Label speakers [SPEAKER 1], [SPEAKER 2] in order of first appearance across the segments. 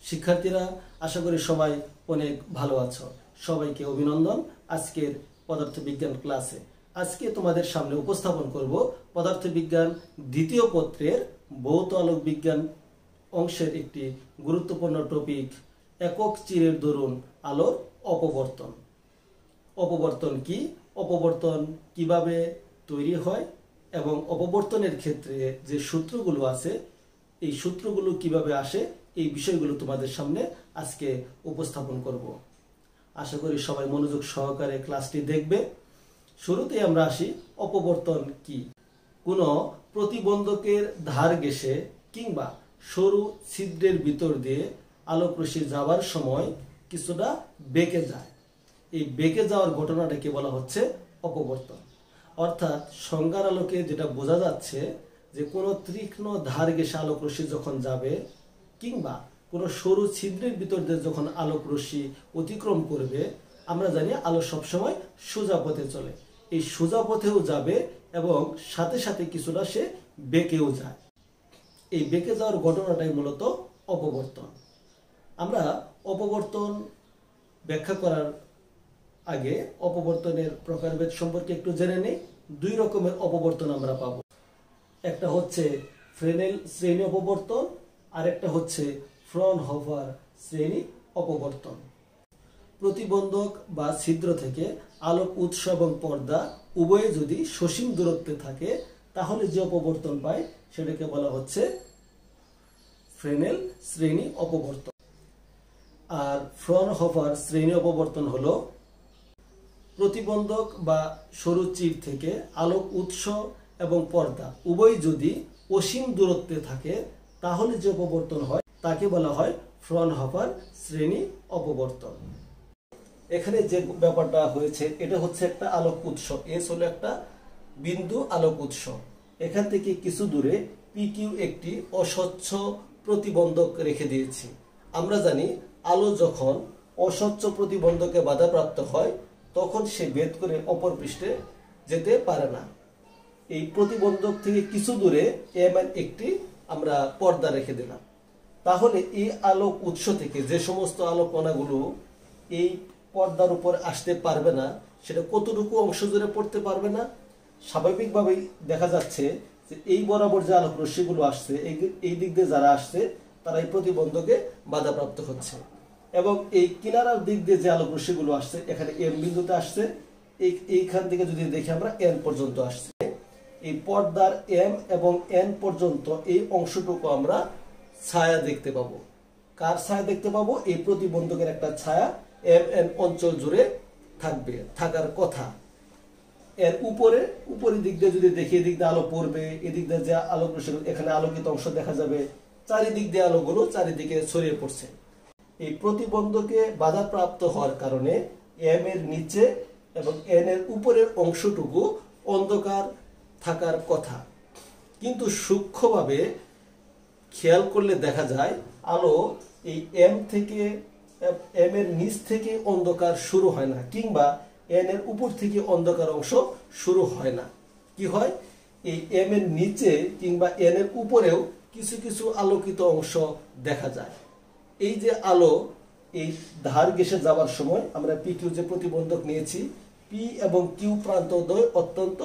[SPEAKER 1] শিক্ষার্থীরা আশা করি সবাই অনেক ভালো আছো। সবাইকে অভিনন্দন আজকের পদার্থবিজ্ঞান ক্লাসে। আজকে তোমাদের সামনে উপস্থাপন করব পদার্থবিজ্ঞান দ্বিতীয় পত্রের ভৌত আলোক বিজ্ঞান অংশের একটি গুরুত্বপূর্ণ টপিক, একক চিরের দরুন আলোর অপবর্তন। অপবর্তন কি, অপবর্তন কিভাবে তৈরি হয় এবং অপবর্তনের ক্ষেত্রে যে সূত্রগুলো আছে এই সূত্রগুলো কিভাবে আসে, এই বিষয়গুলো তোমাদের সামনে আজকে উপস্থাপন করব। আশা করি সবাই মনোযোগ সহকারে ক্লাসটি দেখবে। শুরুতেই আমরা আসি, অপবর্তন কি। কোনো প্রতিবন্ধকের ধার ঘেঁষে কিংবা সরু ছিদ্রের ভিতর দিয়ে আলোক রশ্মি যাওয়ার সময় কিছুটা বেঁকে যায়। এই বেঁকে যাওয়ার ঘটনাটাকে বলা হচ্ছে অপবর্তন। অর্থাৎ সংজ্ঞার আলোকে যেটা বোঝা যাচ্ছে যে কোনো তীক্ষ্ণ ধার ঘেঁষে আলোক রশ্মি যখন যাবে কিংবা কোনো সরু ছিদ্রের ভিতর দিয়ে যখন আলোক রশ্মি অতিক্রম করবে, আমরা জানি আলো সবসময় সোজা পথে চলে। এই সোজা পথেও যাবে এবং সাথে সাথে কিছুটা সে বেঁকেও যায়। এই বেঁকে যাওয়ার ঘটনাটাই মূলত অপবর্তন। আমরা অপবর্তন ব্যাখ্যা করার আগে অপবর্তনের প্রকারভেদ সম্পর্কে একটু জেনে নেই। দুই রকমের অপবর্তন আমরা পাব। একটা হচ্ছে ফ্রেনেল শ্রেণী অপবর্তন আর একটা হচ্ছে ফ্রনহোফার শ্রেণী অপবর্তন। প্রতিবন্ধক বা ছিদ্র থেকে আলোক উৎস এবং পর্দা উভয়ে যদি সসীম দূরত্বে থাকে তাহলে যে অপবর্তন পায় সেটাকে বলা হচ্ছে ফ্রেনেল শ্রেণী অপবর্তন। আর ফ্রনহোফার শ্রেণী অপবর্তন হলো প্রতিবন্ধক বা সরু চির থেকে আলোক উৎস এবং পর্দা উভয় যদি অসীম দূরত্বে থাকে তাহলে যে অপবর্তন হয় তাকে বলা হয় ফ্রনহোফার শ্রেণী অপবর্তন। এখানে যে ব্যাপারটা হয়েছে এটা হচ্ছে একটা আলোক উৎস, এস হলো একটা বিন্দু আলোক উৎস। এখান থেকে কিছু দূরে PQ একটি অস্বচ্ছ প্রতিবন্ধক রেখে দিয়েছি। আমরা জানি আলো যখন অস্বচ্ছ প্রতিবন্ধকে বাধাপ্রাপ্ত হয় তখন সে ভেদ করে অপর পৃষ্ঠে যেতে পারে না। এই প্রতিবন্ধক থেকে কিছু দূরে এমন একটি আমরা পর্দা রেখে দিলাম। তাহলে এই আলোক উৎস থেকে যে সমস্ত আলোক কণাগুলো এই পর্দার উপর আসতে পারবে না, সেটা কতটুকু অংশ জুড়ে পড়তে পারবে না। স্বাভাবিকভাবেই দেখা যাচ্ছে যে এই বরাবর যে আলোক রশ্মিগুলো আসছে এই দিক দিয়ে যারা আসছে তারা এই প্রতিবন্ধকে বাধাপ্রাপ্ত হচ্ছে এবং এই কিনারার দিক দিয়ে যে আলোক রশ্মিগুলো আসছে এখানে এম বিন্দুতে আসছে, এইখান থেকে যদি দেখি আমরা এন পর্যন্ত আসছে। এই পর্দার এম এবং এন পর্যন্ত এই অংশটুকু আমরা ছায়া দেখতে পাবো। কার ছায়া দেখতে পাবো? এই প্রতিবন্ধকের একটা ছায়া এম এন অঞ্চল জুড়ে থাকার কথা। এর উপরের দিক দিয়ে যদি দেখি এদিক দিয়ে আলো পড়বে, এদিক দিয়ে যে আলোক রশ্মি এখানে আলোকিত অংশ দেখা যাবে, চারিদিক দিয়ে আলোগুলো চারিদিকে ছড়িয়ে পড়ছে। এই প্রতিবন্ধকে বাধাপ্রাপ্ত হওয়ার কারণে এম এর নিচে এবং এন এর উপরের অংশটুকু অন্ধকার থাকার কথা। কিন্তু সূক্ষ্মভাবে খেয়াল করলে দেখা যায় আলো এই এম এর নিচ থেকে অন্ধকার শুরু হয় না কিংবা এন এর উপর থেকে অন্ধকার অংশ শুরু হয় না। কি হয়? এই এম এর নিচে কিংবা এন এর উপরেও কিছু কিছু আলোকিত অংশ দেখা যায়। এই যে আলো এই ধার ঘেঁষে যাওয়ার সময় আমরা PQ যে প্রতিবন্ধক নিয়েছি, পি এবং কিউ প্রান্তদ্বয় অত্যন্ত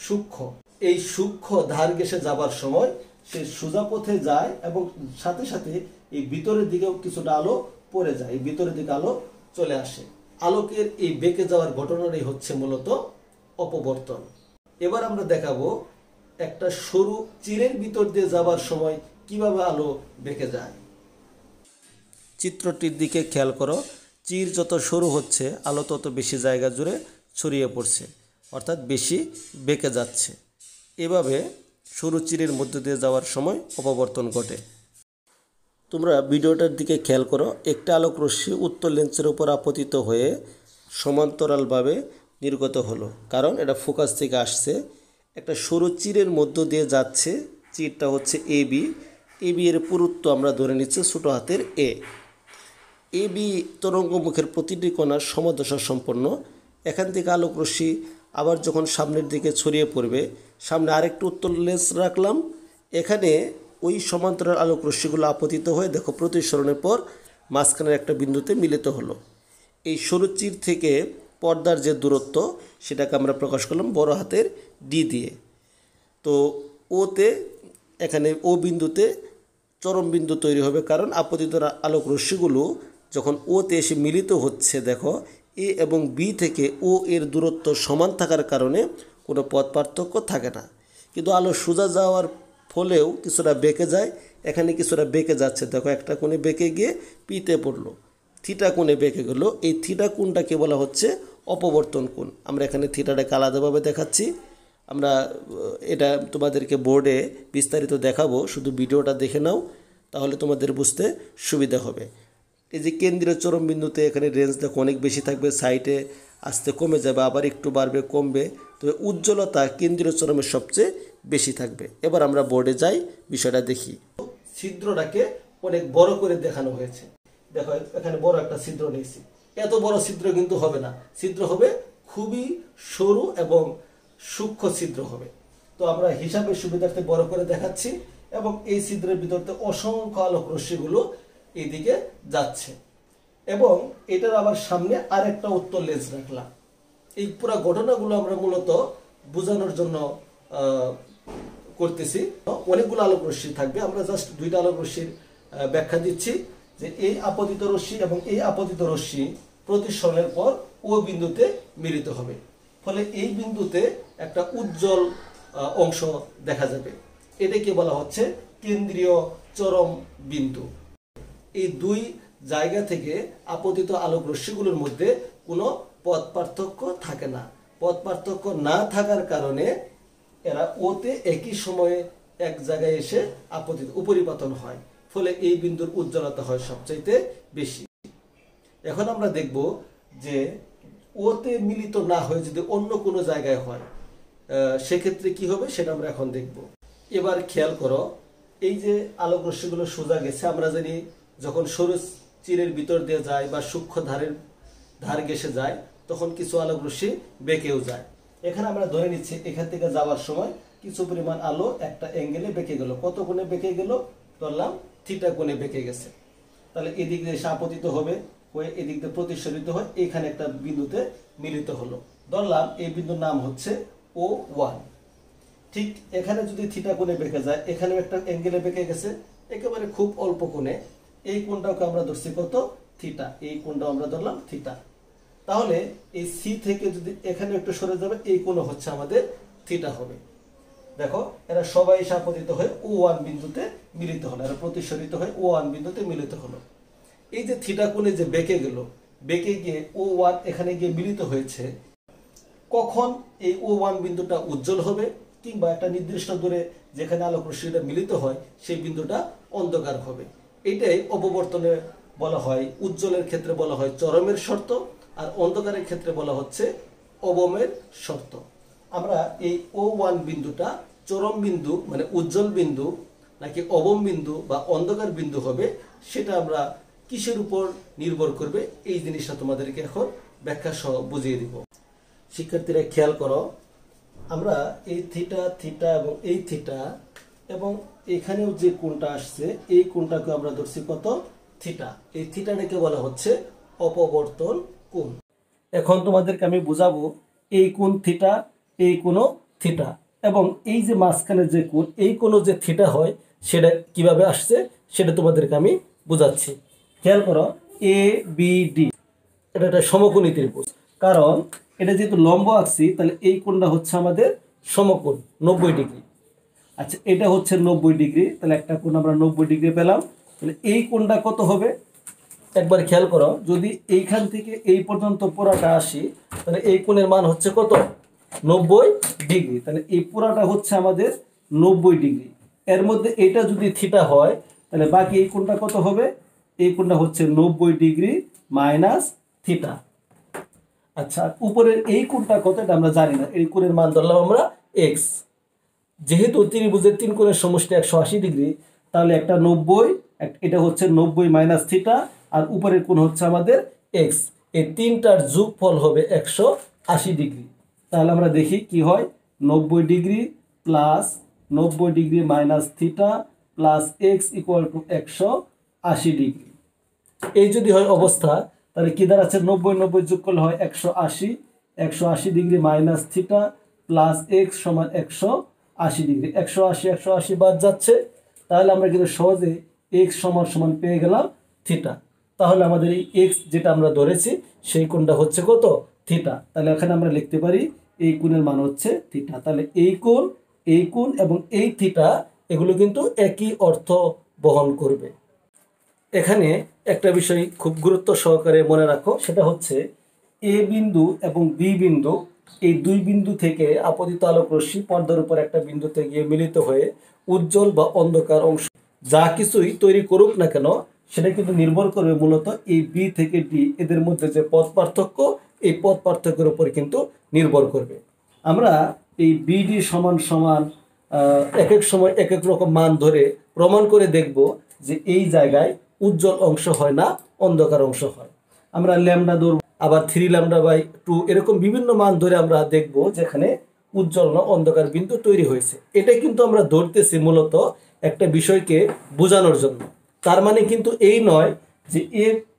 [SPEAKER 1] সূক্ষ্ম। এই সূক্ষ্ম ধার ঘেঁষে যাবার সময় সে সোজা পথে যায় এবং সাথে সাথে এই ভিতরের দিকেও কিছুটা আলো পড়ে যায়, এই ভিতরের দিকে আলো চলে আসে। আলোকের এই বেঁকে যাওয়ার ঘটনাটাই হচ্ছে মূলত অপবর্তন। এবার আমরা দেখাবো একটা সরু চিরের ভিতর দিয়ে যাবার সময় কিভাবে আলো বেঁকে যায়। চিত্রটির দিকে খেয়াল করো, চির যত সরু হচ্ছে আলো তত বেশি জায়গা জুড়ে ছড়িয়ে পড়ছে, অর্থাৎ বেশি বেঁকে যাচ্ছে। এভাবে সরু চিরের মধ্য দিয়ে যাওয়ার সময় অপবর্তন ঘটে। তোমরা ভিডিওটার দিকে খেয়াল করো, একটা আলোক রশ্মি উত্তর লেন্সের উপর আপতিত হয়ে সমান্তরালভাবে নির্গত হলো, কারণ এটা ফোকাস থেকে আসছে। একটা সরু চিরের মধ্য দিয়ে যাচ্ছে, চিরটা হচ্ছে এবি এর পুরুত্ব আমরা ধরে নিচ্ছি ছোটো হাতের এ। এবি তরঙ্গমুখের প্রতিটি কণার সমদশা সম্পন্ন। এখান থেকে আলোক রশ্মি আবার যখন সামনের দিকে ছড়িয়ে পড়বে, সামনে আরেকটু উত্তর লেন্স রাখলাম, এখানে ওই সমান্তরাল আলোক রশ্মিগুলো আপতিত হয়ে দেখো প্রতিসরণের পর মাঝখানের একটা বিন্দুতে মিলিত হলো। এই সরু চির থেকে পর্দার যে দূরত্ব সেটাকে আমরা প্রকাশ করলাম বড় হাতের ডি দিয়ে। তো ওতে এখানে ও বিন্দুতে চরম বিন্দু তৈরি হবে, কারণ আপতিত আলোক রশ্মিগুলো যখন ওতে এসে মিলিত হচ্ছে, দেখো এ এবং বি থেকে ও এর দূরত্ব সমান থাকার কারণে কোনো পথ পার্থক্য থাকে না। কিন্তু আলো সোজা যাওয়ার ফলেও কিছুটা বেঁকে যায়, এখানে কিছুটা বেঁকে যাচ্ছে, দেখো একটা কোণে বেঁকে গিয়ে পিতে পড়লো, থিটা কোণে বেঁকে গেল। এই থিটা কোণটাকে বলা হচ্ছে অপবর্তন কোণ। আমরা এখানে থিটাটাকে আলাদাভাবে দেখাচ্ছি, আমরা এটা তোমাদেরকে বোর্ডে বিস্তারিত দেখাবো, শুধু ভিডিওটা দেখে নাও তাহলে তোমাদের বুঝতে সুবিধা হবে। এই যে কেন্দ্রীয় চরম বিন্দুতে এখানে রেঞ্জ দেখো অনেক বেশি থাকবে, সাইডে আস্তে কমে যাবে, আবার একটু বাড়বে কমবে, তবে উজ্জ্বলতা কেন্দ্রীয় চরমের সবচেয়ে বেশি থাকবে। এবার আমরা বোর্ডে যাই, বিষয়টা দেখি। ছিদ্রটাকে অনেক বড় করে দেখানো হয়েছে, দেখো এখানে বড় একটা ছিদ্র নিয়েছি। এত বড় ছিদ্র কিন্তু হবে না, ছিদ্র হবে খুবই সরু এবং সূক্ষ্ম ছিদ্র হবে। তো আমরা হিসাবের সুবিধার্থে বড় করে দেখাচ্ছি, এবং এই ছিদ্রের ভিতরতে অসংখ্য আলোক রশ্মিগুলো এইদিকে যাচ্ছে, এবং এটার আবার সামনে আরেকটা উত্তল লেন্স রাখলাম। এই পুরো ঘটনাগুলো আমরা মূলত বোঝানোর জন্য করতেছি। অনেকগুলো আলোক রশ্মি থাকবে, আমরা জাস্ট দুইটা আলোক রশ্মির ব্যাখ্যা দিচ্ছি, যে এই আপতিত রশ্মি এবং এই আপতিত রশ্মি প্রতিসরণের পর ও বিন্দুতে মিলিত হবে, ফলে এই বিন্দুতে একটা উজ্জ্বল অংশ দেখা যাবে। এটাকে বলা হচ্ছে কেন্দ্রীয় চরম বিন্দু। এই দুই জায়গা থেকে আপতিত আলোক রশ্মিগুলোর মধ্যে কোনো পথ পার্থক্য থাকে না। পথ পার্থক্য না থাকার কারণে এরা ওতে একই সময়ে এক জায়গায় এসে আপতিত উপরিপাতন হয়, ফলে এই বিন্দুর উজ্জ্বলতা হয় সবচাইতে বেশি। এখন আমরা দেখব যে ওতে মিলিত না হয়ে যদি অন্য কোনো জায়গায় হয় সেক্ষেত্রে কি হবে, সেটা আমরা এখন দেখব। এবার খেয়াল করো, এই যে আলোক রশ্মিগুলো সোজা গেছে, আমরা জানি যখন সরু চিরের ভিতর দিয়ে যায় বা সূক্ষ্ম ধার ঘেঁষে যায় তখন কিছু আলোক রশ্মি বেঁকেও যায়। এখানে আমরা ধরে নিচ্ছি এখান থেকে যাওয়ার সময় কিছু পরিমাণ আলো একটা অ্যাঙ্গেলে বেঁকে গেল। কত কোণে বেঁকে গেল? ধরলাম থিটা কোণে বেঁকে গেছে। তাহলে এদিক দিয়ে এসে আপতিত হবে, হয়ে এদিক দিয়ে প্রতিসরিত হয়, এখানে একটা বিন্দুতে মিলিত হলো। ধরলাম এই বিন্দুর নাম হচ্ছে O1। ঠিক এখানে যদি থিটা কোণে বেঁকে যায়, এখানেও একটা অ্যাঙ্গেলে বেঁকে গেছে, একেবারে খুব অল্প কোণে। এই কোণটাকে আমরা ধরছি কত? থিটা। এই কোণটাও আমরা ধরলাম থিটা। তাহলে এই সি থেকে যদি এখানে একটু সরে যাবে, এই কোণ হচ্ছে আমাদের থিটা হবে। দেখো এরা সবাই আপতিত হয়ে O1 বিন্দুতে মিলিত হলো, এরা প্রতিসরিত হয়ে O1 বিন্দুতে মিলিত হলো। এই যে থিটা কোণে যে বেঁকে গেল, বেঁকে গিয়ে O1 এখানে গিয়ে মিলিত হয়েছে, কখন এই O1 বিন্দুটা উজ্জ্বল হবে, কিংবা একটা নির্দিষ্ট দূরে যেখানে আলোক রশ্মিটা মিলিত হয় সেই বিন্দুটা অন্ধকার হবে। এটাই অপবর্তনে বলা হয়, উজ্জ্বলের ক্ষেত্রে বলা হয় চরমের শর্ত, আর অন্ধকারের ক্ষেত্রে বলা হচ্ছে অবমের শর্ত। আমরা এই O1 বিন্দুটা চরম বিন্দু মানে উজ্জ্বল বিন্দু নাকি অবম বিন্দু বা অন্ধকার বিন্দু হবে, সেটা আমরা কিসের উপর নির্ভর করবে এই জিনিসটা তোমাদেরকে এখন ব্যাখ্যা সহ বুঝিয়ে দিব। শিক্ষার্থীরা খেয়াল করো, আমরা এই থিটা থিটা এবং এই থিটা এবং এখানেও যে কোণটা আসছে এই কোণটাকে আমরা ধরছি কত? থিটা। এই থিটাটাকে বলা হচ্ছে অপবর্তন কোণ। এখন তোমাদেরকে আমি বুঝাবো এই কোণ থিটা, এই কোণও থিটা, এবং এই যে মাঝখানে যে কোণ, এই কোণও যে থিটা হয় সেটা কিভাবে আসছে সেটা তোমাদেরকে আমি বুঝাচ্ছি। খেয়াল করো, এ বি ডি এটা একটা সমকোণী ত্রিভুজ, কারণ এটা যেহেতু লম্ব আঁকছি তাহলে এই কোণটা হচ্ছে আমাদের সমকোণ 90 ডিগ্রি। আচ্ছা, এটা হচ্ছে 90 ডিগ্রি, তাহলে একটা কোণ আমরা 90 ডিগ্রি পেলাম। তাহলে এই কোণটা কত হবে একবার খেয়াল করো, যদি এইখান থেকে এই পর্যন্ত পুরাটা আসি তাহলে এই কোণের মান হচ্ছে কত? 90 ডিগ্রি। তাহলে এই পুরাটা হচ্ছে আমাদের 90 ডিগ্রি। এর মধ্যে এটা যদি থিটা হয় তাহলে বাকি এই কোণটা কত হবে? এই কোণটা হচ্ছে 90 ডিগ্রি মাইনাস থিটা। আচ্ছা, উপরের এই কোণটা কত এটা আমরা জানি না, এই কোণের মান ধরলাম আমরা এক্স। যেহেতু ত্রিভুজের তিন কোণের সমষ্টি 180 ডিগ্রি, তাহলে একটা 90, এটা হচ্ছে 90 মাইনাস থিটা, আর উপরের কোণ হচ্ছে আমাদের এক্স। এই তিনটার যোগফল হবে 180 ডিগ্রি। তাহলে আমরা দেখি কি হয়, 90 degree plus 90 degree minus theta plus x equal to 180 degree. এই যদি হয় অবস্থা, তাহলে কি দাঁড়াচ্ছে 90 যোগ করলে হয় 180, 180 degree minus theta plus x সমান 180 ডিগ্রি। 180 বাদ যাচ্ছে, তাহলে আমরা কিন্তু সহজে এক্স সমান পেয়ে গেলাম থিটা। তাহলে আমাদের এই এক্স যেটা আমরা ধরেছি সেই কোণটা হচ্ছে কত? থিটা। তাহলে এখানে আমরা লিখতে পারি এই কোণের মান হচ্ছে থিটা। তাহলে এই কোণ এবং এই থিটা এগুলো কিন্তু একই অর্থ বহন করবে। এখানে একটা বিষয় খুব গুরুত্ব সহকারে মনে রাখো, সেটা হচ্ছে এ বিন্দু এবং বি বিন্দু, এই দুই বিন্দু থেকে আপতিত আলোক রশ্মি পর্দার উপর একটা বিন্দুতে গিয়ে মিলিত হয়ে উজ্জ্বল বা অন্ধকার অংশ যা কিছুই তৈরি করুক না কেন, সেটা কিন্তু নির্ভর করবে মূলত এই বি থেকে ডি এদের মধ্যে যে পথ পার্থক্য, এই পথ পার্থক্যের উপর কিন্তু নির্ভর করবে। আমরা এই বিডি সমান এক এক সময় এক এক রকম মান ধরে প্রমাণ করে দেখব যে এই জায়গায় উজ্জ্বল অংশ হয় না, অন্ধকার অংশ হয়। আমরা ল্যামডা ধরব, আবার 3λ/2 এরকম বিভিন্ন মান ধরে আমরা দেখব যেখানে উজ্জ্বল না অন্ধকার বিন্দু তৈরি হয়েছে। এটা কিন্তু আমরা ধরতেছি মূলত একটা বিষয়কে বোঝানোর জন্য। তার মানে কিন্তু এই নয় যে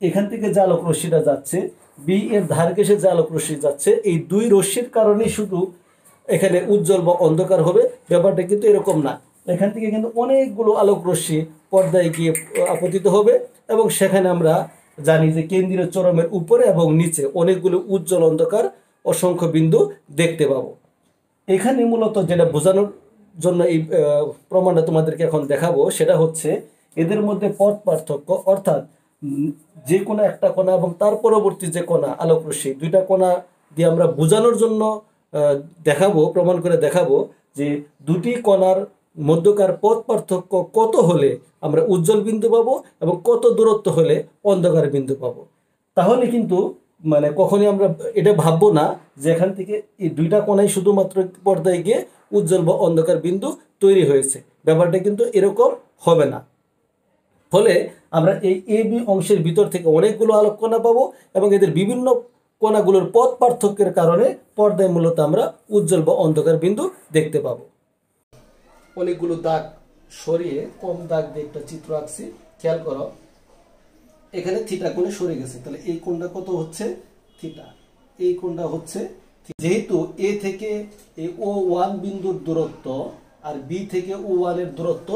[SPEAKER 1] এখান থেকে যে আলোক রশ্মিটা যাচ্ছে, বি এর ধার ঘেঁষে যে আলোক রশ্মি যাচ্ছে, এই দুই রশ্মির কারণেই শুধু এখানে উজ্জ্বল বা অন্ধকার হবে, ব্যাপারটা কিন্তু এরকম না। এখান থেকে কিন্তু অনেকগুলো আলোক রশ্মি পর্দায় গিয়ে আপতিত হবে এবং সেখানে আমরা জানি যে কেন্দ্রীয় চরমের উপরে এবং নিচে অনেকগুলো উজ্জ্বল অন্ধকার অসংখ্য বিন্দু দেখতে পাবো। এখানে মূলত যেটা বোঝানোর জন্য এই প্রমাণটা তোমাদেরকে এখন দেখাবো, সেটা হচ্ছে এদের মধ্যে পথ পার্থক্য, অর্থাৎ যে কোনো একটা কোণা এবং তার পরবর্তী যে কোণা আলোক রশ্মি, দুইটা কোণা দিয়ে আমরা বোঝানোর জন্য দেখাবো, প্রমাণ করে দেখাবো যে দুটি কণার মধ্যকার পথ পার্থক্য কত হলে আমরা উজ্জ্বল বিন্দু পাবো এবং কত দূরত্ব হলে অন্ধকার বিন্দু পাবো। তাহলে কিন্তু মানে কখনই আমরা এটা ভাববো না যে এখান থেকে এই দুইটা কোণাই শুধুমাত্র পর্দায় গিয়ে উজ্জ্বল বা অন্ধকার বিন্দু তৈরি হয়েছে, ব্যাপারটা কিন্তু এরকম হবে না। ফলে আমরা এই এ বি অংশের ভিতর থেকে অনেকগুলো আলোক কণা পাবো এবং এদের বিভিন্ন কণাগুলোর পথ পার্থক্যের কারণে পর্দায় মূলত আমরা উজ্জ্বল বা অন্ধকার বিন্দু দেখতে পাবো। অনেকগুলো দাগ সরিয়ে কম দাগ দিয়ে একটা চিত্র আঁকছি, খেয়াল করো। এখানে থিটা কোণে সরে গেছে, তাহলে এই কোণটা কত হচ্ছে? থিটা। এই কোণটা হচ্ছে, যেহেতু এ থেকে এই O1 বিন্দুর দূরত্ব আর বি থেকে O1 এর দূরত্ব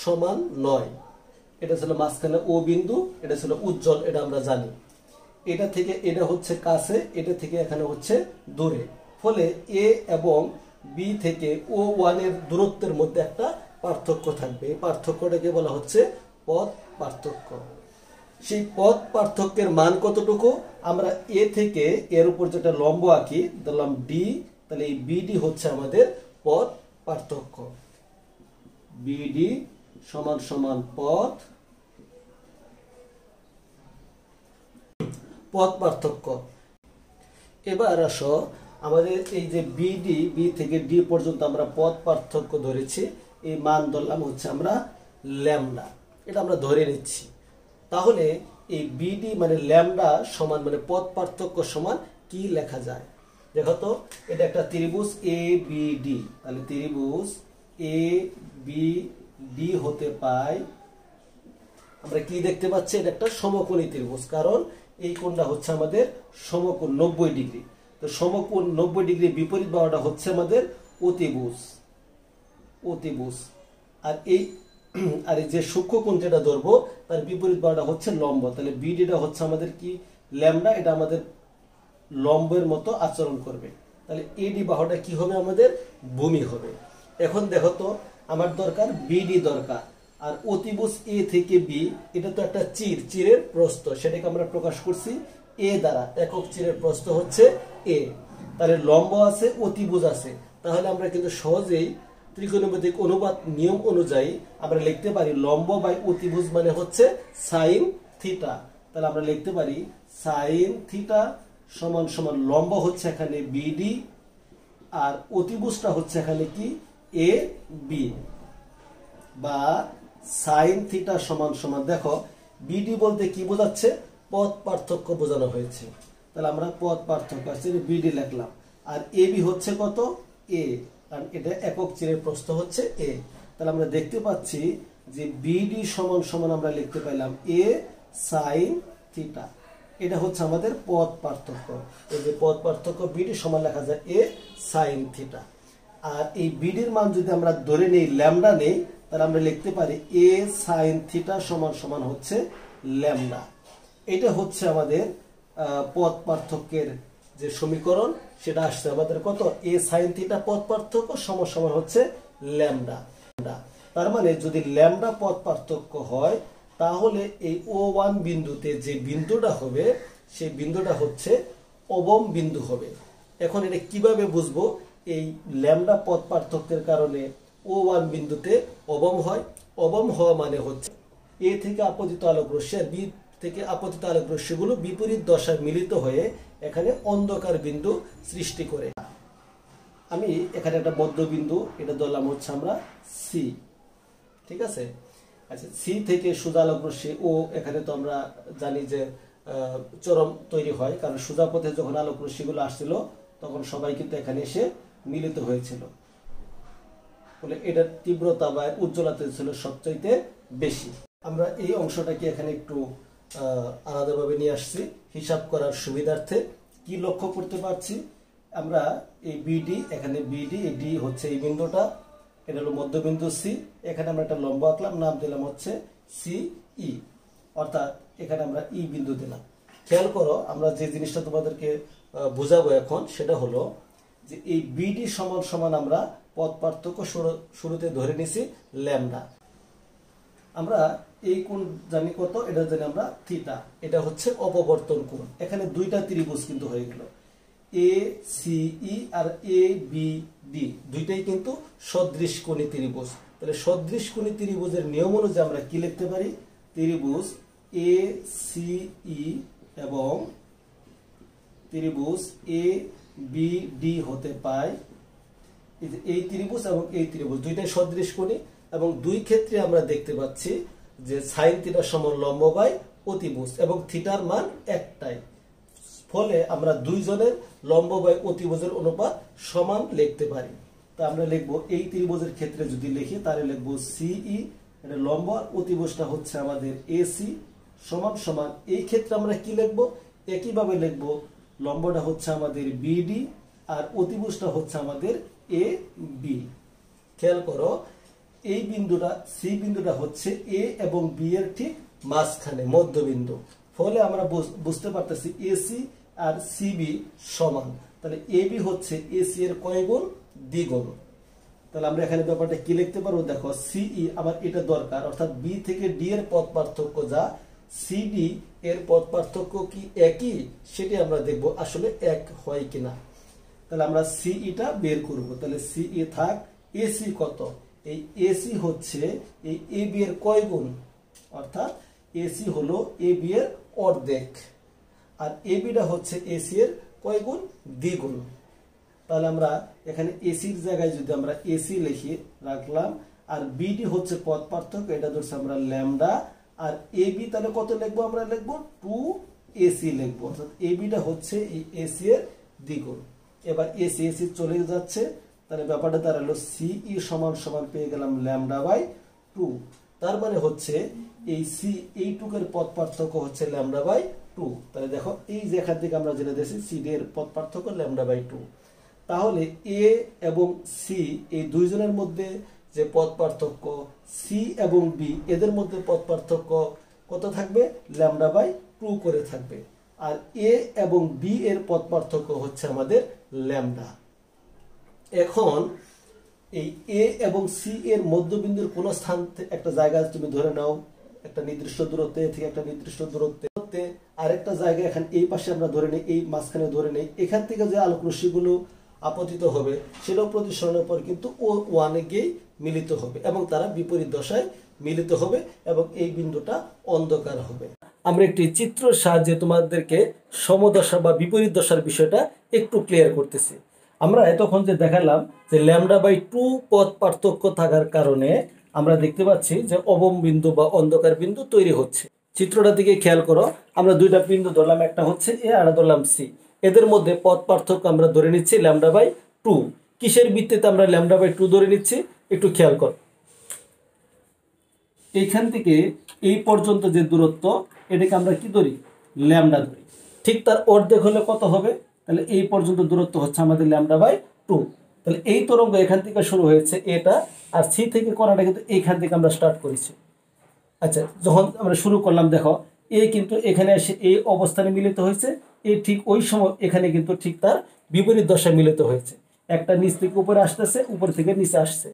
[SPEAKER 1] সমান নয়, এটা ছিল মাঝখানে ও বিন্দু, এটা ছিল উজ্জ্বল, এটা আমরা জানি। এটা থেকে এটা হচ্ছে কাছে, এটা থেকে এখানে হচ্ছে দূরে। ফলে এ এবং বি থেকে O1 এর দূরত্বের মধ্যে একটা পার্থক্য থাকবে। এই পার্থক্যটাকে বলা হচ্ছে পথ পার্থক্য। সেই পথ পার্থক্যের মান কতটুকু? আমরা এ থেকে এর উপর যেটা লম্ব আঁকি, ধরলাম ডি, তাহলে এই বিডি হচ্ছে আমাদের পথ পার্থক্য। বিডি সমান পথ পার্থক্য। এবার আসো, আমাদের এই যে বিডি, বি থেকে ডি পর্যন্ত আমরা পথ পার্থক্য ধরেছি, এই মান ধরলাম হচ্ছে আমরা ল্যামডা, এটা আমরা ধরে নিচ্ছি। তাহলে এই বিডি মানে ল্যামডা সমান মানে পথ পার্থক্য সমান কি লেখা যায়? দেখো তো, এটা একটা ত্রিভুজ এ বি ডি, তাহলে ত্রিভুজ এ বি ডি হতে পায়, আমরা কি দেখতে পাচ্ছি? এটা একটা সমকোণী ত্রিভুজ, কারণ এই কোণটা হচ্ছে আমাদের সমকোণ 90 ডিগ্রি। তো সমকোণ 90 ডিগ্রি বিপরীত বাহুটা হচ্ছে আমাদের অতিভুজ। আর এই যে সূক্ষ্মকোণ যেটা ধরবো তার বিপরীত বাহুটা হচ্ছে লম্ব। তাহলে বিডিটা হচ্ছে আমাদের কি? ল্যামডা, এটা আমাদের লম্বের মতো আচরণ করবে। তাহলে এডি বাহুটা কি হবে? আমাদের ভূমি হবে। এখন দেখো তো, আমার দরকার বিডি দরকার, আর অতিভুজ এ থেকে বি, এটা তো একটা চিরের প্রস্থ, সেটাকে আমরা প্রকাশ করছি এ দ্বারা। একক চিরের প্রস্থ হচ্ছে এ। তাহলে লম্ব আছে, অতিভুজ আছে, তাহলে আমরা কিন্তু সহজেই ত্রিকোণমিতিক অনুপাত নিয়ম অনুযায়ী আমরা লিখতে পারি লম্ব বাই অতিভুজ মানে হচ্ছে সাইন থিটা। তাহলে আমরা লিখতে পারি সাইন থিটা সমান লম্ব হচ্ছে এখানে বিডি আর অতিভুজটা হচ্ছে এখানে কি? এ বি, বা সাইন থিটা সমান দেখো বিডি বলতে কি বোঝাচ্ছে? পথ পার্থক্য বোঝানো হয়েছে। তাহলে আমরা পথ পার্থক্য আছে বিডি লিখলাম, আর এ বি হচ্ছে কত? এ, কারণ এটা একক চিরের প্রস্থ হচ্ছে এ। তাহলে আমরা দেখতে পাচ্ছি যে বিডি সমান আমরা লিখতে পাইলাম এ সাইন থিটা। এটা হচ্ছে আমাদের পথ পার্থক্য। এই যে পথ পার্থক্য বিডি সমান লেখা যায় এ সাইন থিটা। আর এই বিডির মান যদি আমরা ধরে নেই ল্যামডা নেই, তাহলে আমরা লিখতে পারি এ সাইন থিটা সমান সমান হচ্ছে ল্যামডা। এটা হচ্ছে আমাদের পথ পার্থক্যের যে সমীকরণ, সেটা আসছে আমাদের কত, এ সাইন থিটা পথ পার্থক্য সমান সমান হচ্ছে ল্যামডা। তার মানে যদি ল্যামডা পথ পার্থক্য হয়, তাহলে এই O1 বিন্দুতে যে বিন্দুটা হবে সেই বিন্দুটা হচ্ছে অবম বিন্দু হবে। এখন এটা কিভাবে বুঝবো? এই ল্যামডা পথ পার্থক্যের কারণে O1 বিন্দুতে অবম হয়। অবম হওয়া মানে হচ্ছে এ থেকে আপতিত আলোক রশ্মি আর বি থেকে আপতিত আলোক রশ্মিগুলো বিপরীত দশায় মিলিত হয়ে এখানে অন্ধকার বিন্দু সৃষ্টি করে। আমি এখানে একটা মধ্যবিন্দু, এটা ধরলাম হচ্ছে আমরা সি, ঠিক আছে। আচ্ছা, সি থেকে সোজা আলোক রশ্মি ও, এখানে তো আমরা জানি যে চরম তৈরি হয়, কারণ সোজা পথে যখন আলোক রশ্মিগুলো আসছিল তখন সবাই কিন্তু এখানে এসে মিলিত হয়েছিল, বলে এটার তীব্রতা বা উজ্জ্বলতা ছিল সবচাইতে বেশি। আমরা এই অংশটাকে এখানে একটু আলাদাভাবে নিয়ে আসছি হিসাব করার সুবিধার্থে। কি লক্ষ্য করতে পারছি আমরা, এই বিডি, এখানে বিডি, এই ডি হচ্ছে এই বিন্দুটা, এটা হলো মধ্যবিন্দু সি। এখানে আমরা একটা লম্ব আঁকলাম, নাম দিলাম হচ্ছে সিই, অর্থাৎ এখানে আমরা ই বিন্দু দিলাম। খেয়াল করো, আমরা যে জিনিসটা তোমাদেরকে বোঝাবো এখন, সেটা হলো যে এই বিডি সমান সমান আমরা পথ পার্থক্য শুরুতে ধরে নিছি ল্যামডা। আমরা এই কোণ জানি কত, এটা জানি আমরা থিটা। এটা হচ্ছে অপবর্তন কোণ। এখানে দুইটা ত্রিভুজ কিন্তু হয়ে গেল, এ সিই আর এ বি ডি, দুইটাই কিন্তু সদৃশ কোণী ত্রিভুজ। তাহলে সদৃশ কোণী ত্রিভুজের নিয়ম অনুযায়ী আমরা কি লিখতে পারি? ত্রিভুজ এ সিই এবং ত্রিভুজ এ বি ডি হতে পায় এই ত্রিভুজ এবং এই ত্রিভুজ দুইটাই সদৃশ কোণী, এবং দুই ক্ষেত্রে আমরা দেখতে পাচ্ছি যে সাইন থিটা সমান লম্ব বাই অতিভুজ এবং থিটার মান একটাই। ফলে আমরা দুইজনের লম্ব বাই অতিভুজের অনুপাত সমান লিখতে পারি। তা আমরা লিখবো এই ত্রিভুজের ক্ষেত্রে যদি লিখি তাহলে লিখবো সিই, এটা লম্ব, আর অতিভুজটা হচ্ছে আমাদের এসি সমান সমান, এই ক্ষেত্রে আমরা কি লিখবো? একইভাবে লিখবো, লম্বটা হচ্ছে আমাদের বিডি আর অতিভুজটা হচ্ছে আমাদের এ বি। খেয়াল করো, এই বিন্দুটা সি বিন্দুটা হচ্ছে এ এবং বি এর ঠিক মাঝখানে মধ্যবিন্দু। ফলে আমরা বুঝতে পারতেছি এসি আর সিবি সমান। তাহলে এবি হচ্ছে এসি এর কয় গুণ? দ্বিগুণ। তাহলে আমরা এখানে ব্যাপারটা কি লিখতে পারবো? দেখো, সিই আমার এটা দরকার, অর্থাৎ বি থেকে ডি এর পথ পার্থক্য যা, সিডি এর পথ পার্থক্য কি একই, সেটি আমরা দেখব আসলে এক হয় কিনা। তাহলে আমরা সিইটা বের করব। তাহলে সিই থাক, এসি কত? এই এসি হচ্ছে এই এ বি এর কয় গুণ, অর্থাৎ এসি হলো এ বি এর অর্ধেক, আর এ বিটা হচ্ছে এসি এর কয় গুণ? দ্বিগুণ। তাহলে আমরা এখানে এসির জায়গায় যদি আমরা এসি লিখি রাখলাম, আর বিডি হচ্ছে পথ পার্থক্য, এটা ধরছে আমরা ল্যামডা, আর এ বি তাহলে কত লিখবো? আমরা লিখবো 2ac লিখবো, অর্থাৎ এ বিটা হচ্ছে এই এসি এর দ্বিগুণ। এবার এসি এসি চলে যাচ্ছে, তাহলে ব্যাপারটা দাঁড়ালো সিই সমান সমান পেয়ে গেলাম ল্যামডা বাই 2। তার মানে হচ্ছে এই সি এইটুকের পথ পার্থক্য হচ্ছে ল্যামডা বাই 2। তাহলে দেখো, এই যে এখান থেকে আমরা জেনে দিয়েছি সিডি এর পথ পার্থক্য ল্যামডা বাই 2। তাহলে এ এবং সি এই দুইজনের মধ্যে যে পথ পার্থক্য, সি এবং বি এদের মধ্যে পথ পার্থক্য কত থাকবে? ল্যামডা বাই 2 করে থাকবে। আর এ এবং বি এর পথ পার্থক্য হচ্ছে আমাদের ল্যামডা। এখন এই এ এবং সি এর মধ্যবিন্দুর কোন স্থান একটা জায়গা তুমি ধরে নাও, একটা নির্দিষ্ট দূরত্বে থেকে একটা নির্দিষ্ট দূরত্বে আরেকটা জায়গা, এখন এই পাশে আমরা ধরে নেই, এই মাঝখানে ধরে নেই, এখান থেকে যে আলোক রশ্মিগুলো আপতিত হবে সেটাও প্রতিসরণের পর কিন্তু ও ওয়ানে গিয়ে মিলিত হবে এবং তারা বিপরীত দশায় মিলিত হবে এবং এই বিন্দুটা অন্ধকার হবে। আমরা একটি চিত্রের সাহায্যে তোমাদেরকে সমদশা বা বিপরীত দশার বিষয়টা একটু ক্লিয়ার করতেছি। আমরা এতক্ষণ যে দেখালাম যে ল্যামডা বাই 2 পথ পার্থক্য থাকার কারণে আমরা দেখতে পাচ্ছি যে অবম বিন্দু বা অন্ধকার বিন্দু তৈরি হচ্ছে। চিত্রটার দিকে খেয়াল করো, আমরা দুইটা বিন্দু ধরলাম, একটা হচ্ছে এ আর ধরলাম সি। এদের মধ্যে পথ পার্থক্য আমরা ধরে নিচ্ছি ল্যামডা বাই 2। কিসের ভিত্তিতে আমরা ল্যামডা বাই 2 ধরে নিচ্ছি একটু খেয়াল কর। এইখান থেকে এই পর্যন্ত যে দূরত্ব, এটাকে আমরা কি ধরি? ল্যামডা ধরি, ঠিক তার অর্ধেক হলে কত হবে? তাহলে এই পর্যন্ত দূরত্ব হচ্ছে আমাদের λ/2। তাহলে এই তরঙ্গ এখান থেকে শুরু হয়েছে এটা, আর সি থেকে করাটা কিন্তু এইখান থেকে আমরা স্টার্ট করেছি। আচ্ছা, যখন আমরা শুরু করলাম দেখো এ কিন্তু এখানে এসে এই অবস্থানে মিলিত হয়েছে, এ ঠিক ওই সময় এখানে কিন্তু ঠিক তার বিপরীত দশায় মিলিত হয়েছে। একটা নিচ থেকে উপরে আসতেছে, উপর থেকে নিচে আসছে।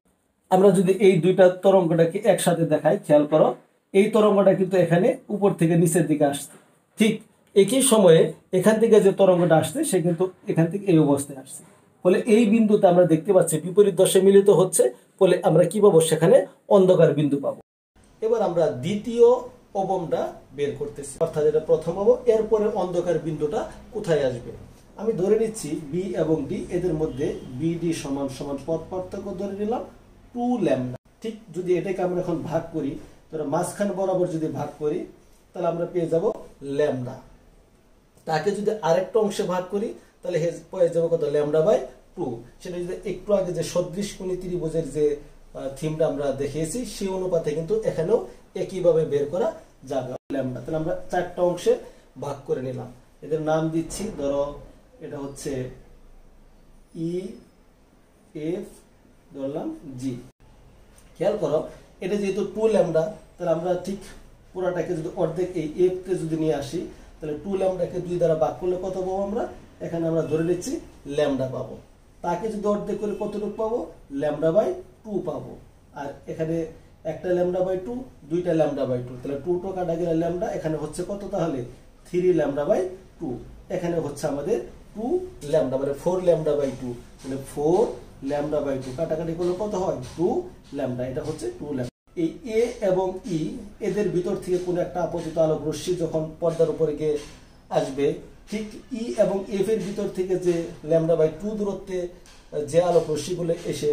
[SPEAKER 1] আমরা যদি এই দুইটা তরঙ্গটাকে একসাথে দেখাই, খেয়াল করো এই তরঙ্গটা কিন্তু এখানে উপর থেকে নিচের দিকে আসছে, ঠিক একই সময়ে এখান থেকে যে তরঙ্গটা আসছে সে কিন্তু এখান থেকে এই অবস্থায় আসছে। ফলে এই বিন্দুতে আমরা দেখতে পাচ্ছি বিপরীত দশায় মিলিত হচ্ছে, ফলে আমরা কি পাবো? সেখানে অন্ধকার বিন্দু পাবো। এবার আমরা দ্বিতীয় অবমটা বের করতেছি, অর্থাৎ এটা প্রথম অবম, এরপরে অন্ধকার বিন্দুটা কোথায় আসবে? আমি ধরে নিচ্ছি বি এবং ডি, এদের মধ্যে বিডি সমান সমান পথ পার্থক্য ধরে নিলাম 2λ। ঠিক যদি এটাকে আমরা এখন ভাগ করি, তাহলে মাঝখান বরাবর যদি ভাগ করি তাহলে আমরা পেয়ে যাব ল্যামডা। তাকে যদি আরেকটা অংশে ভাগ করি তাহলে পেয়ে যাবো কত? λ/2। সেটা যদি একটু আগে যে সদৃশ কোণী ত্রিভুজের যে থিমটা আমরা দেখিয়েছি সেই অনুপাতে কিন্তু এখানেও একইভাবে বের করা যাবে ল্যামডা। তাহলে আমরা চারটা অংশে ভাগ করে নিলাম, এদের নাম দিচ্ছি। ধরো এটা হচ্ছে ই, এফ, ধরলাম জি। খেয়াল করো এটা যেহেতু 2λ, তাহলে আমরা ঠিক পুরাটাকে যদি অর্ধেক এই এফ কে যদি নিয়ে আসি তাহলে 2λকে 2 দ্বারা ভাগ করলে কত পাবো? আমরা এখানে আমরা ধরে নিচ্ছি ল্যামডা পাবো। তাকে যদি অর্ধেক করে কতটুকু পাবো? λ/2 পাবো। আর এখানে একটা λ/2, দুইটা λ/2, তাহলে 2 কাটা গেলে ল্যামডা, এখানে হচ্ছে কত? তাহলে 3λ/2। এখানে হচ্ছে আমাদের 2λ, মানে 4λ/2, মানে 4λ/2 কাটাকাটি করলে কত হয়? 2λ। এটা হচ্ছে 2λ। এই এ এবং ই এদের ভিতর থেকে কোনো একটা আপতিত আলোক রশ্মি যখন পর্দার উপরে গিয়ে আসবে, ঠিক ই এবং এফ এর ভিতর থেকে যে λ/2 দূরত্বে যে আলোক রশ্মিগুলো এসে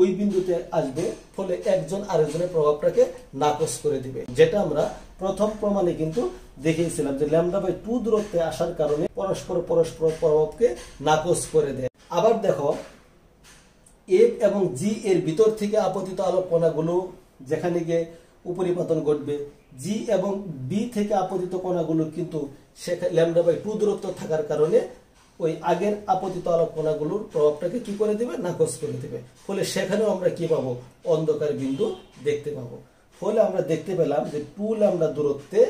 [SPEAKER 1] ওই বিন্দুতে আসবে, ফলে একজন আরেকজনের প্রভাবটাকে নাকচ করে দিবে, যেটা আমরা প্রথম প্রমাণে কিন্তু দেখিয়েছিলাম যে λ/2 দূরত্বে আসার কারণে পরস্পর প্রভাবকে নাকচ করে দেয়। আবার দেখো এফ এবং জি এর ভিতর থেকে আপতিত আলোক কণাগুলো যেখানে গিয়ে উপরিপাতন ঘটবে, জি এবং বি থেকে আপতিত কণাগুলো কিন্তু λ/2 দূরত্ব থাকার কারণে ওই আগের আপতিত আলোক কণাগুলোর প্রভাবটাকে কি করে দিবে? নাকচ করে দিবে। ফলে সেখানেও আমরা কি পাবো? অন্ধকার বিন্দু দেখতে পাবো। ফলে আমরা দেখতে পেলাম যে 2λ দূরত্বে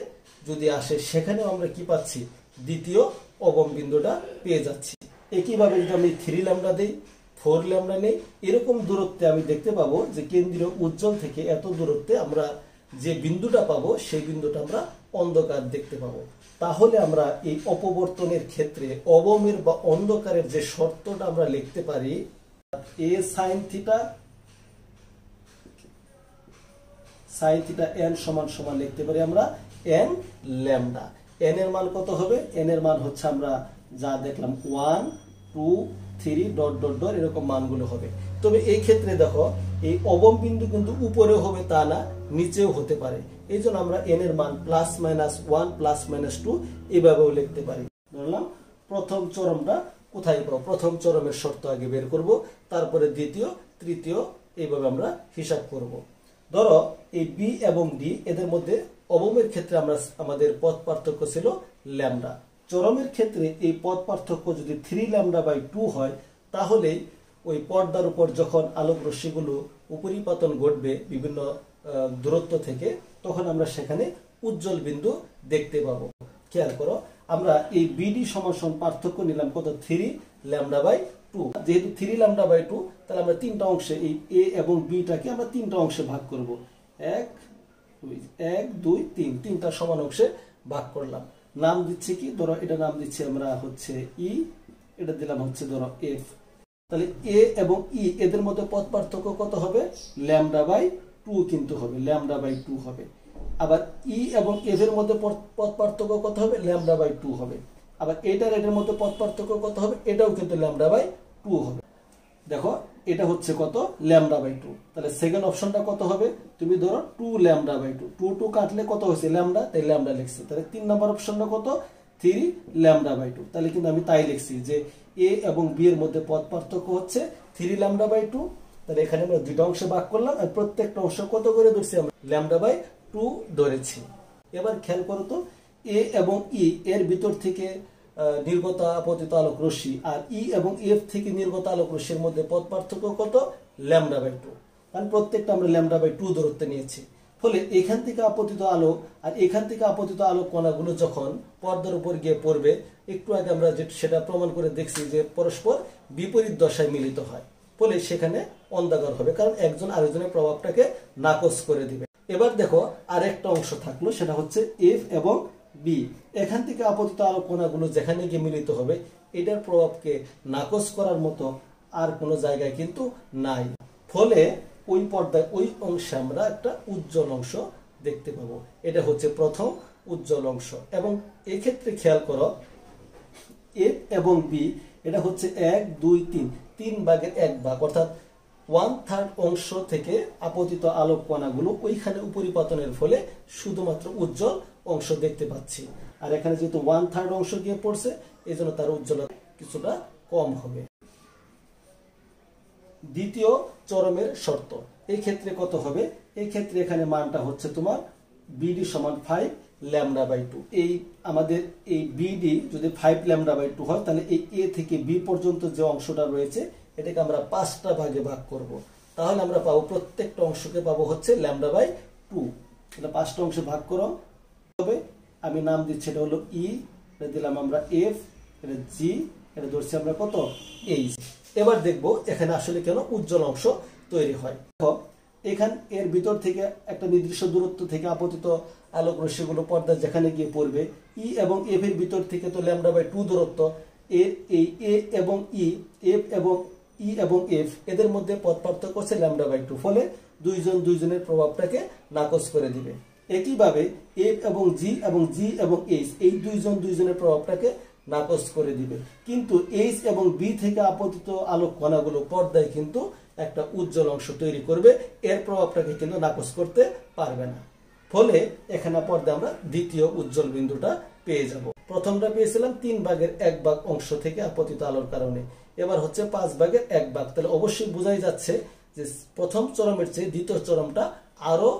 [SPEAKER 1] যদি আসে সেখানেও আমরা কি পাচ্ছি? দ্বিতীয় অবম বিন্দুটা পেয়ে যাচ্ছি। একইভাবে যদি আমি 3λ দেই, 4λ নেই, এরকম দূরত্বে আমি দেখতে পাবো যে কেন্দ্রীয় উজ্জ্বল থেকে এত দূরত্বে আমরা যে বিন্দুটা পাবো সেই বিন্দুটা আমরা অন্ধকার দেখতে পাবো। তাহলে আমরা এই অপবর্তনের ক্ষেত্রে অবমের বা অন্ধকারের যে শর্তটা আমরা লিখতে পারি, এ সাইন থিটা এন সমান সমান লিখতে পারি আমরা এন ল্যামডা। এন এর মান কত হবে? এন এর মান হচ্ছে আমরা যা দেখলাম 1, 2, 3 এরকম মানগুলো হবে। তবে এই ক্ষেত্রে দেখো এই অবম বিন্দু কিন্তু উপরেও হবে তা না, নিচেও হতে পারে। এই জন্য আমরা এন এর মান +-1 +-2 এভাবেও লিখতে পারি। ধরলাম প্রথম চরমটা কোথায় পাবো? প্রথম চরমের শর্ত আগে বের করব, তারপরে দ্বিতীয়, তৃতীয়, এইভাবে আমরা হিসাব করব। ধরো এই বি এবং ডি এদের মধ্যে অবমের ক্ষেত্রে আমাদের পথ পার্থক্য ছিল ল্যামডা। চরমের ক্ষেত্রে এই পথ পার্থক্য যদি 3λ/2 হয়, তাহলে ওই পর্দার উপর যখন আলোক রশ্মিগুলো উপরিপাতন ঘটবে বিভিন্ন দূরত্ব থেকে, তখন আমরা সেখানে উজ্জ্বল বিন্দু দেখতে পাবো। খেয়াল করো আমরা এই বিডি সমান পার্থক্য নিলাম কত? 3λ/2। যেহেতু 3λ/2, তাহলে আমরা তিনটা অংশে এই এ এবং বিটাকে আমরা তিনটা অংশে ভাগ করব। 1, 2, 3, তিনটা সমান অংশে ভাগ করলাম। নাম দিচ্ছি কি? ধরো এটা নাম দিচ্ছি আমরা হচ্ছে ই, এটা দিলাম হচ্ছে ধরো এফ। তাহলে এ এবং ই এদের মধ্যে পথ পার্থক্য কত হবে? λ/2 কিন্তু হবে, λ/2 হবে। আবার ই এবং এফ এর মধ্যে পথ পার্থক্য কত হবে? λ/2 হবে। আবার এটার মধ্যে পথ পার্থক্য কত হবে? এটাও কিন্তু λ/2 হবে। দেখো এটা হচ্ছে কত? λ/2। তাহলে সেকেন্ড অপশনটা কত হবে? তুমি ধরো 2λ/2, 2 কাটলে কত হয়েছে? ল্যামডা, তাই ল্যামডা লিখছি। তাহলে 3 নম্বর অপশনটা কত? 3λ/2। তাহলে কিন্তু আমি তাই লিখছি যে এ এবং বি এর মধ্যে পথ পার্থক্য হচ্ছে 3λ/2। তাহলে এখানে আমরা দুইটা অংশে ভাগ করলাম, আর প্রত্যেকটা অংশ কত করে ধরছি? আমরা λ/2 ধরেছি। এবার খেয়াল করো তো এ এবং ই এর ভিতর থেকে নির্গত আপতিত আলোক রশ্মি আর ই এবং এফ থেকে নির্গত আলোক রশ্মির মধ্যে পথ পার্থক্য কত, λ/2। কারণ প্রত্যেকটা আমরা λ/2 দূরত্বে নিয়েছি। ফলে এখান থেকে আপতিত আলো আর এখান থেকে আপতিত আলো কণাগুলো যখন পর্দার উপর গিয়ে পড়বে, একটু আগে আমরা সেটা প্রমাণ করে দেখছি যে পরস্পর বিপরীত দশায় মিলিত হয়, ফলে সেখানে অন্ধকার হবে, কারণ একজন আরেকজনের প্রভাবটাকে নাকচ করে দিবে। এবার দেখো আরেকটা অংশ থাকলো, সেটা হচ্ছে এফ এবং বি। এখান থেকে আপতিত আলো কণাগুলো যেখানে গিয়ে মিলিত হবে, এটার প্রভাবকে নাকচ করার মতো আর কোনো জায়গায় কিন্তু নাই। ফলে ওই পর্দায় ওই অংশে আমরা একটা উজ্জ্বল অংশ দেখতে পাবো। এটা হচ্ছে প্রথম উজ্জ্বল অংশ। এবং এই ক্ষেত্রে খেয়াল করো, এফ এবং বি এটা হচ্ছে 1, 2, 3 3 ভাগের 1 ভাগ, অর্থাৎ 1/3 অংশ থেকে আপতিত আলোক কণাগুলো ওইখানে উপরিপতনের ফলে শুধুমাত্র উজ্জ্বল অংশ দেখতে পাচ্ছি। আর এখানে যেহেতু 1/3 অংশ গিয়ে পড়ছে, এই জন্য তার উজ্জ্বলতা কিছুটা কম হবে। দ্বিতীয় চরমের শর্ত, এই ক্ষেত্রে কত হবে? এই ক্ষেত্রে এখানে মানটা হচ্ছে তোমার বিডি সমান 5 λ/2। এই আমাদের এই বিডি যদি 5 λ/2 হয়, তাহলে এই এ থেকে বি পর্যন্ত যে অংশটা রয়েছে এটাকে আমরা 5টা ভাগে ভাগ করব। তাহলে আমরা পাবো প্রত্যেকটা অংশকে পাবো হচ্ছে λ/2। তাহলে 5টা অংশে ভাগ করো হবে। আমি নাম দিচ্ছি, এটা হলো ই, এটা দিলাম আমরা এফ, এটা জি, এটা ধরছি আমরা কত, এইচ। এবার দেখবো এখানে আসলে কেন উজ্জ্বল অংশ তৈরি হয়। এখান এর ভিতর থেকে একটা নির্দিষ্ট দূরত্ব থেকে আপতিত আলোক রশ্মিগুলো পর্দা যেখানে গিয়ে পড়বে, ই এবং এফ এর ভিতর থেকে তো λ/2 দূরত্ব, এর এই এ এবং ই, এফ এবং ই এবং এফ এদের মধ্যে পথ পার্থক্য হচ্ছে λ/2। ফলে দুইজনের প্রভাবটাকে নাকচ করে দিবে। একইভাবে এফ এবং জি এবং এইচ এই দুইজনের প্রভাবটাকে নাকচ করে দিবে। কিন্তু এইচ এবং বি থেকে আপতিত আলোক কণাগুলো পর্দায় কিন্তু একটা উজ্জ্বল অংশ তৈরি করবে, এর প্রভাবটাকে কিন্তু নাকচ করতে পারবে না। ফলে এখানে পর্দায় আমরা দ্বিতীয় উজ্জ্বল বিন্দুটা পেয়ে যাব। প্রথমটা পেয়েছিলাম 3 ভাগের 1 ভাগ অংশ থেকে আপতিত আলোর কারণে, এবার হচ্ছে 5 ভাগের 1 ভাগ। তাহলে অবশ্যই বোঝাই যাচ্ছে যে প্রথম চরমের চেয়ে দ্বিতীয় চরমটা আরো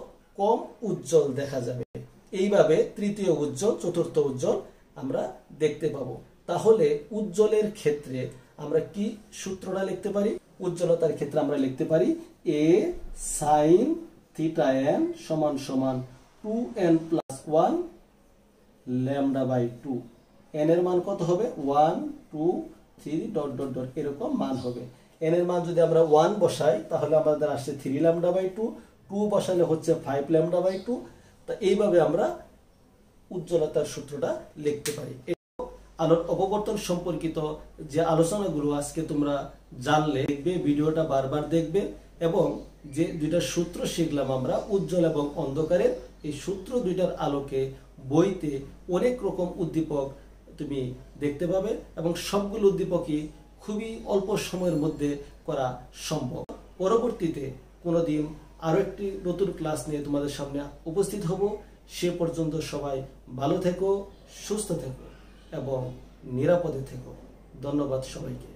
[SPEAKER 1] কম উজ্জ্বল দেখা যাবে। এইভাবে তৃতীয় উজ্জ্বল, চতুর্থ উজ্জ্বল আমরা দেখতে পাবো। তাহলে উজ্জ্বলের ক্ষেত্রে আমরা কি সূত্রটা লিখতে পারি? উজ্জ্বলতার ক্ষেত্রে আমরা লিখতে পারি a sin θn সমান সমান 2n + 1 λ/2। n এর মান কত হবে? 1 2 3 ... এরকম মান হবে। n এর মান যদি আমরা 1 বসাই তাহলে আমাদের আসছে 3 λ/2, 2 বসালে হচ্ছে 5 λ/2। তো এইভাবে আমরা উজ্জ্বলতার সূত্রটা লিখতে পারি। আলোর অপবর্তন সম্পর্কিত যে আলোচনাগুলো আজকে তোমরা জানলে, দেখবে ভিডিওটা বারবার দেখবে, এবং যে দুইটা সূত্র শিখলাম আমরা উজ্জ্বল এবং অন্ধকারের, এই সূত্র দুইটার আলোকে বইতে অনেক রকম উদ্দীপক তুমি দেখতে পাবে, এবং সবগুলো উদ্দীপকই খুবই অল্প সময়ের মধ্যে করা সম্ভব। পরবর্তীতে কোনোদিন আরো একটি নতুন ক্লাস নিয়ে তোমাদের সামনে উপস্থিত হব। সে পর্যন্ত সবাই ভালো থেকো, সুস্থ থেকো এবং নিরাপদে থেকো। ধন্যবাদ সবাইকে।